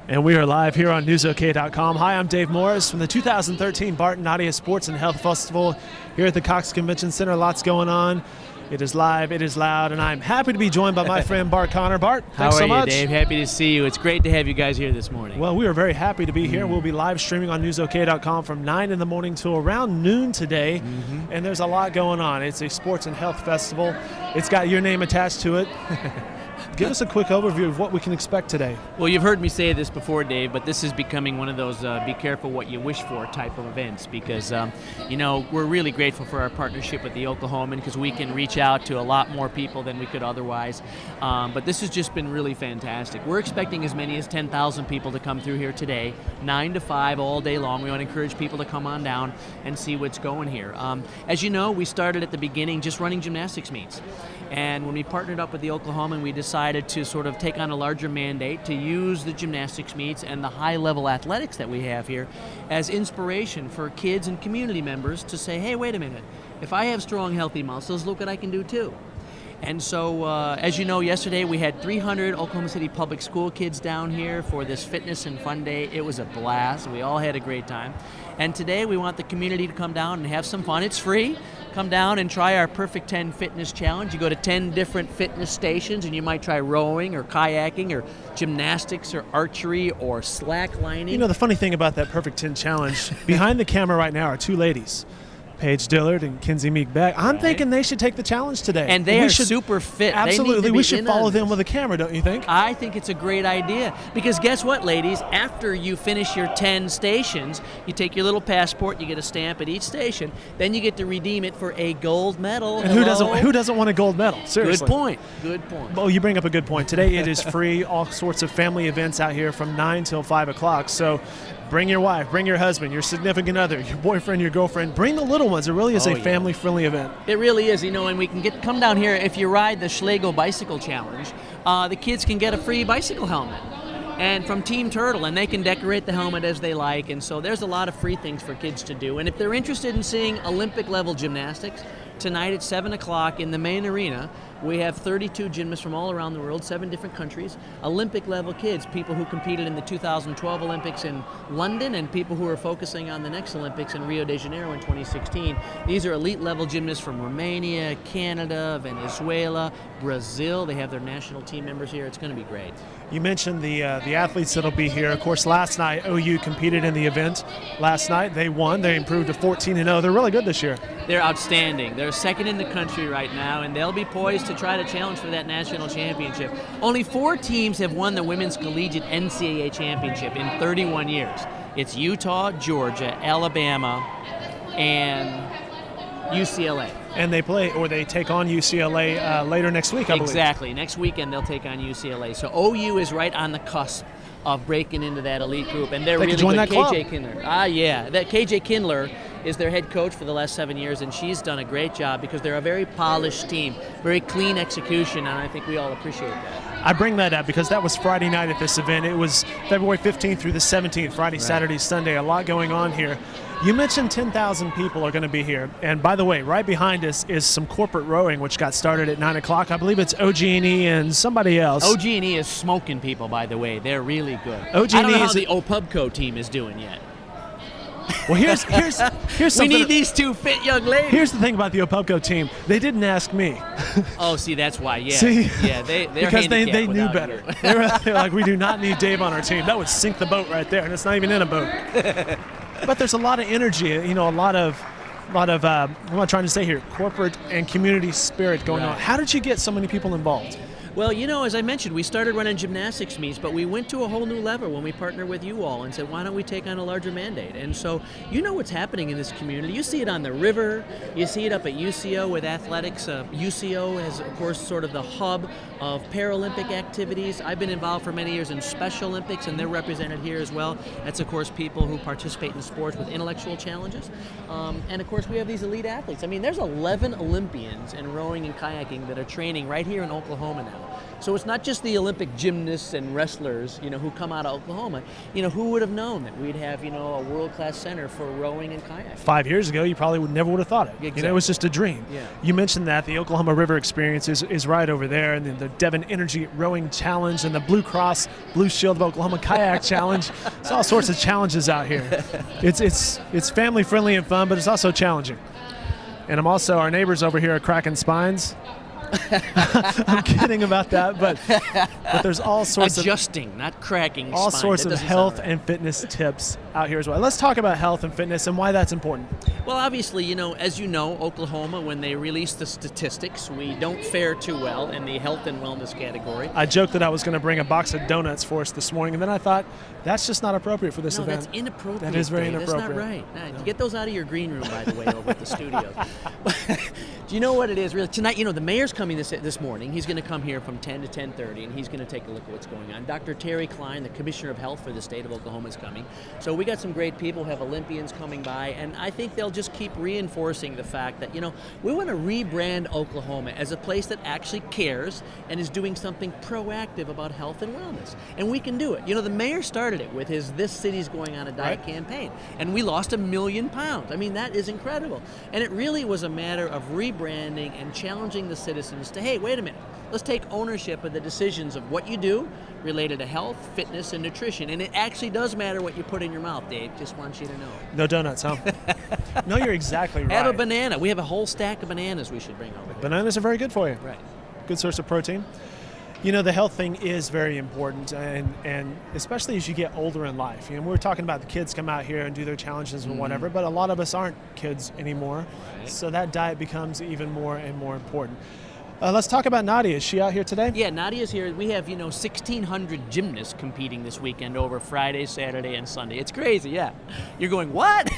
And we are live here on newsok.com. Hi, I'm Dave Morris from the 2013 Bart and Nadia Sports and Health Festival here at the Cox Convention Center. Lots going on. It is live, it is loud, and I'm happy to be joined by my friend Bart Conner. Bart, thanks so much. How are you, Dave? Happy to see you. It's great to have you guys here this morning. Well, we are very happy to be here. We'll be live streaming on newsok.com from 9 in the morning till around noon today, and there's a lot going on. It's a sports and health festival. It's got your name attached to it. Give us a quick overview of what we can expect today. Well, you've heard me say this before, Dave, but this is becoming one of those be careful what you wish for type of events because, we're really grateful for our partnership with the Oklahoman because we can reach out to a lot more people than we could otherwise. But this has just been really fantastic. We're expecting as many as 10,000 people to come through here today, 9 to 5 all day long. We want to encourage people to come on down and see what's going here. As you know, we started at the beginning just running gymnastics meets. And when we partnered up with the Oklahoman, we decided to sort of take on a larger mandate to use the gymnastics meets and the high-level athletics that we have here as inspiration for kids and community members to say, hey, wait a minute, if I have strong, healthy muscles, look what I can do too. And so, as you know, yesterday we had 300 Oklahoma City Public School kids down here for this fitness and fun day. It was a blast. We all had a great time. And today we want the community to come down and have some fun. It's free. Come down and try our Perfect 10 Fitness Challenge. You go to 10 different fitness stations and you might try rowing or kayaking or gymnastics or archery or slacklining. You know, the funny thing about that Perfect 10 Challenge, behind the camera right now are two ladies. Paige Dillard and Kinsey Meek-Beck. I'm thinking they should take the challenge today. And they are super fit. Absolutely. We should follow them with a camera, don't you think? I think it's a great idea. Because guess what, ladies? After you finish your 10 stations, you take your little passport, you get a stamp at each station, then you get to redeem it for a gold medal. And who doesn't want a gold medal? Seriously. Good point. Well, you bring up a good point. Today it is free. All sorts of family events out here from 9 till 5 o'clock. So bring your wife, bring your husband, your significant other, your boyfriend, your girlfriend. Bring the little ones. It really is a family-friendly event. It really is, and we can come down here. If you ride the Schlegel Bicycle Challenge, the kids can get a free bicycle helmet. And from Team Turtle, and they can decorate the helmet as they like, and so there's a lot of free things for kids to do. And if they're interested in seeing Olympic-level gymnastics, tonight at 7 o'clock in the main arena, we have 32 gymnasts from all around the world, 7 different countries, Olympic-level kids, people who competed in the 2012 Olympics in London and people who are focusing on the next Olympics in Rio de Janeiro in 2016. These are elite-level gymnasts from Romania, Canada, Venezuela, Brazil. They have their national team members here. It's going to be great. You mentioned the athletes that'll be here. Of course, last night OU competed in the event. Last night they won. They improved to 14-0. They're really good this year. They're outstanding. They're second in the country right now, and they'll be poised to try to challenge for that national championship. Only 4 teams have won the Women's Collegiate NCAA Championship in 31 years. It's Utah, Georgia, Alabama, and UCLA. And they take on UCLA later next week, I believe. Exactly. Next weekend they'll take on UCLA. So OU is right on the cusp of breaking into that elite group, and they're really good. KJ Kindler. That KJ Kindler is their head coach for the last 7 years, and she's done a great job because they're a very polished team, very clean execution, and I think we all appreciate that. I bring that up because that was Friday night at this event. It was February 15th through the 17th, Friday, Saturday, Sunday. A lot going on here. You mentioned 10,000 people are going to be here. And by the way, right behind us is some corporate rowing, which got started at 9 o'clock. I believe it's OG&E and somebody else. OG&E is smoking people, by the way. They're really good. OG&E I don't know how the OPUBCO team is doing yet. Well, here's something. We need these 2 fit young ladies. Here's the thing about the OPUBCO team. They didn't ask me. Oh, see, that's why. Yeah. See? Yeah, they're because they knew you. better. They're like, we do not need Dave on our team. That would sink the boat right there, and it's not even in a boat. But there's a lot of energy, a lot of what am I trying to say here? Corporate and community spirit going on. How did you get so many people involved? Well, as I mentioned, we started running gymnastics meets, but we went to a whole new level when we partnered with you all and said, why don't we take on a larger mandate? And so what's happening in this community. You see it on the river. You see it up at UCO with athletics. UCO is, of course, sort of the hub of Paralympic activities. I've been involved for many years in Special Olympics, and they're represented here as well. That's, of course, people who participate in sports with intellectual challenges. And, of course, we have these elite athletes. I mean, there's 11 Olympians in rowing and kayaking that are training right here in Oklahoma now. So it's not just the Olympic gymnasts and wrestlers, who come out of Oklahoma. Who would have known that we'd have, a world-class center for rowing and kayaking? 5 years ago, you probably never would have thought it. Exactly. It was just a dream. Yeah. You mentioned that the Oklahoma River Experience is right over there, and then the Devon Energy Rowing Challenge and the Blue Cross Blue Shield of Oklahoma Kayak Challenge. It's all sorts of challenges out here. It's family friendly and fun, but it's also challenging. And our neighbors over here are cracking spines. I'm kidding about that, but there's all sorts adjusting, not cracking. All spine. sorts That of doesn't health sound right. and fitness tips out here as well. Let's talk about health and fitness and why that's important. Well, obviously, as you know, Oklahoma, when they release the statistics, we don't fare too well in the health and wellness category. I joked that I was going to bring a box of donuts for us this morning, and then I thought that's just not appropriate for this No, event. that's inappropriate. That is very Dave. inappropriate. That's not right. No. Get those out of your green room, by the way, over at the studios. Do you know what it is? Really, tonight, the mayor's coming this morning. He's going to come here from 10 to 10:30, and he's going to take a look at what's going on. Dr. Terry Klein, the Commissioner of Health for the state of Oklahoma, is coming. So we got some great people. We have Olympians coming by, and I think they'll just keep reinforcing the fact that, we want to rebrand Oklahoma as a place that actually cares and is doing something proactive about health and wellness. And we can do it. The mayor started it with his This City's Going on a Diet campaign, and we lost 1 million pounds. I mean, that is incredible. And it really was a matter of rebranding and challenging the citizens to, hey, wait a minute, let's take ownership of the decisions of what you do related to health, fitness, and nutrition. And it actually does matter what you put in your mouth, Dave. Just want you to know. No donuts, huh? No, you're exactly right. Have a banana. We have a whole stack of bananas we should bring over here. Bananas are very good for you. Right. Good source of protein. The health thing is very important, and especially as you get older in life. We were talking about the kids come out here and do their challenges and whatever, but a lot of us aren't kids anymore, Right. so that diet becomes even more and more important. Let's talk about Nadia. Is she out here today? Yeah, Nadia's here. We have, 1,600 gymnasts competing this weekend over Friday, Saturday, and Sunday. It's crazy, yeah. You're going, what?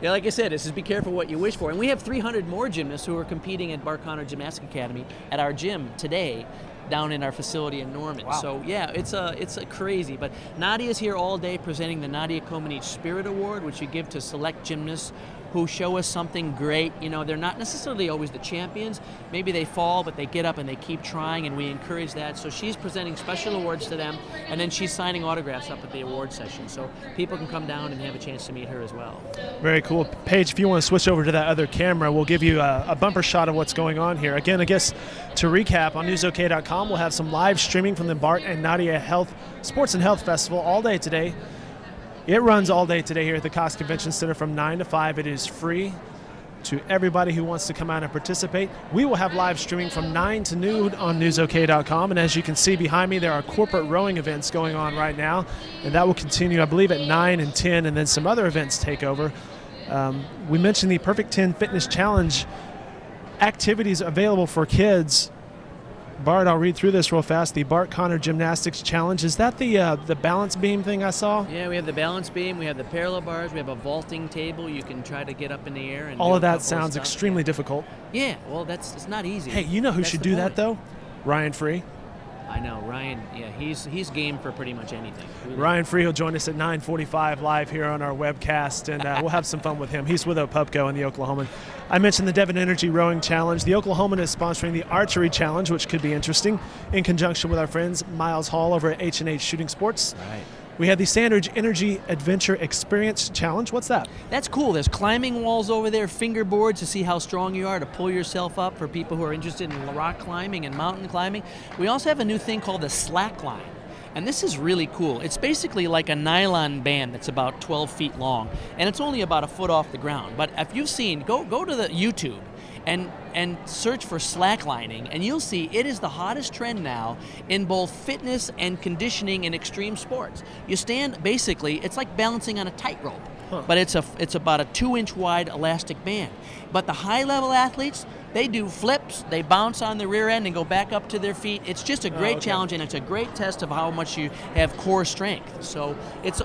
Yeah, like I said, this is be careful what you wish for. And we have 300 more gymnasts who are competing at Bart Conner Gymnastics Academy at our gym today down in our facility in Norman. Wow. So, yeah, it's a crazy. But Nadia's here all day presenting the Nadia Comaneci Spirit Award, which you give to select gymnasts who show us something great. They're not necessarily always the champions. Maybe they fall, but they get up and they keep trying, and we encourage that. So she's presenting special awards to them, and then she's signing autographs up at the award session. So people can come down and have a chance to meet her as well. Very cool. Paige, if you want to switch over to that other camera, we'll give you a bumper shot of what's going on here. Again, I guess to recap, on newsok.com, we'll have some live streaming from the Bart and Nadia Sports and Health Festival all day today. It runs all day today here at the Cox Convention Center from 9 to 5. It is free to everybody who wants to come out and participate. We will have live streaming from 9 to noon on newsok.com. And as you can see behind me, there are corporate rowing events going on right now. And that will continue, I believe, at 9 and 10, and then some other events take over. We mentioned the Perfect 10 Fitness Challenge activities available for kids. Bart, I'll read through this real fast. The Bart Conner Gymnastics Challenge. Is that the balance beam thing I saw? Yeah, we have the balance beam, we have the parallel bars, we have a vaulting table. You can try to get up in the air. And all do of a that couple sounds stuff. extremely difficult. Yeah, well, it's not easy. Hey, you know who That's should the do point. that, though? Ryan Free. I know, Ryan, yeah, he's game for pretty much anything. Really. Ryan Free will join us at 9:45 live here on our webcast, and we'll have some fun with him. He's with Opupco and the Oklahoman. I mentioned the Devon Energy Rowing Challenge. The Oklahoman is sponsoring the Archery Challenge, which could be interesting, in conjunction with our friends Miles Hall over at H&H Shooting Sports. Right. We had the Sandridge Energy Adventure Experience Challenge. What's that? That's cool. There's climbing walls over there, fingerboards to see how strong you are, to pull yourself up for people who are interested in rock climbing and mountain climbing. We also have a new thing called the slack line. And this is really cool. It's basically like a nylon band that's about 12 feet long, and it's only about a foot off the ground. But if you've seen, go to the YouTube and search for slacklining, and you'll see it is the hottest trend now in both fitness and conditioning and extreme sports. You stand, basically, it's like balancing on a tightrope, but it's about a 2-inch wide elastic band. But the high-level athletes, they do flips, they bounce on the rear end and go back up to their feet. It's just a great challenge, and it's a great test of how much you have core strength. So it's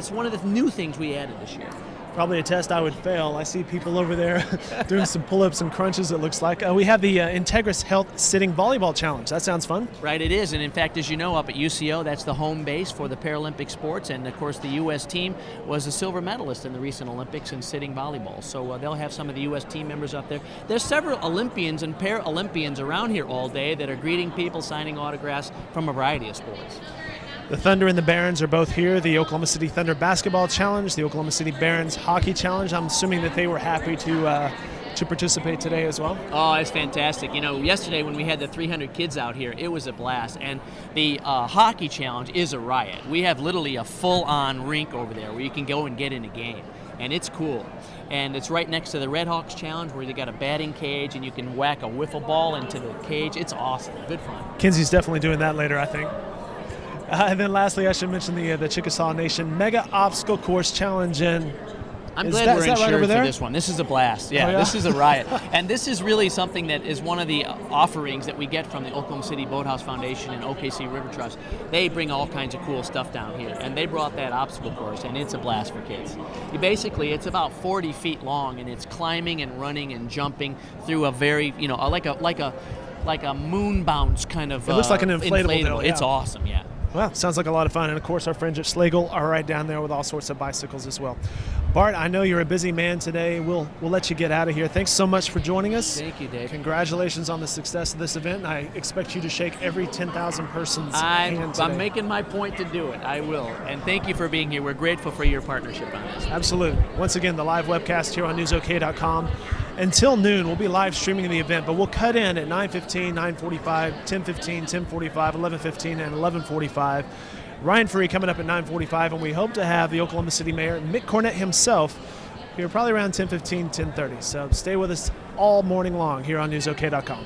one of the new things we added this year. Probably a test I would fail. I see people over there doing some pull-ups and crunches, it looks like. We have the Integris Health Sitting Volleyball Challenge. That sounds fun. Right, it is. And in fact, as you know, up at UCO, that's the home base for the Paralympic sports. And of course, the U.S. team was a silver medalist in the recent Olympics in sitting volleyball. So they'll have some of the U.S. team members up there. There's several Olympians and Paralympians around here all day that are greeting people, signing autographs from a variety of sports. The Thunder and the Barons are both here. The Oklahoma City Thunder Basketball Challenge, the Oklahoma City Barons Hockey Challenge. I'm assuming that they were happy to participate today as well. Oh, it's fantastic. You know, yesterday when we had the 300 kids out here, it was a blast. And the hockey challenge is a riot. We have literally a full-on rink over there where you can go and get in a game. And it's cool. And it's right next to the Red Hawks Challenge where they got a batting cage and you can whack a wiffle ball into the cage. It's awesome. Good fun. Kinsey's definitely doing that later, I think. And then lastly, I should mention the Chickasaw Nation Mega Obstacle Course Challenge. And I'm glad we're insured right for this one. This is a blast. Yeah, oh, yeah? This is a riot. And this is really something that is one of the offerings that we get from the Oklahoma City Boathouse Foundation and OKC River Trust. They bring all kinds of cool stuff down here. And they brought that obstacle course, and it's a blast for kids. It's about 40 feet long, and it's climbing and running and jumping through a very, like a moon bounce kind of. It looks like an inflatable deal, It's yeah. awesome, yeah. Well, sounds like a lot of fun. And, of course, our friends at Schlegel are right down there with all sorts of bicycles as well. Bart, I know you're a busy man today. We'll let you get out of here. Thanks so much for joining us. Thank you, Dave. Congratulations on the success of this event. I expect you to shake every 10,000 person's hand today. I'm making my point to do it. I will. And thank you for being here. We're grateful for your partnership on this. Absolutely. Once again, the live webcast here on newsok.com. Until noon, we'll be live streaming the event, but we'll cut in at 9:15, 9:45, 10:15, 10:45, 11:15, and 11:45. Ryan Free coming up at 9:45, and we hope to have the Oklahoma City Mayor, Mick Cornett himself, here probably around 10:15, 10:30. So stay with us all morning long here on newsok.com.